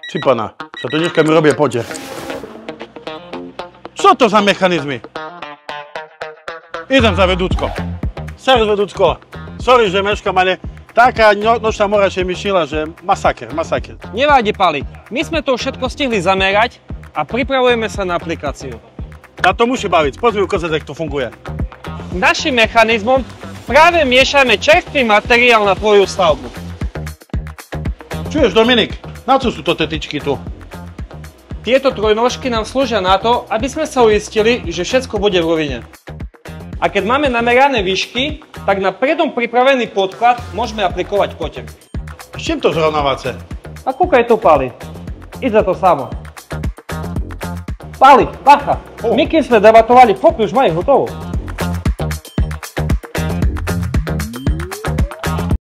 Cipana, sa to dneska mi robia pote. Čo to za mechanizmy? Idem za vedúcko. Servus vedúcko. Sorry, že meškam, ale taká nočná mora, že mi šila, že masaker. Nevadí, Pali. My sme to všetko stihli zamerať a pripravujeme sa na aplikáciu. Na to musí baviť. Pozri ukázať, jak to funguje. Našim mechanizmom práve miešame čerstvý materiál na tvoju stavbu. Čuješ, Dominik? Na čo sú to tetičky tu? Tieto trojnožky nám slúžia na to, aby sme sa uistili, že všetko bude v rovine. A keď máme namerané výšky, tak na predom pripravený podklad môžeme aplikovať potek. S čím to zrovnávate? A kúkaj tu, Pali. Ide to samo. Pali, bacha, my keď sme debatovali, popi už majú hotovo.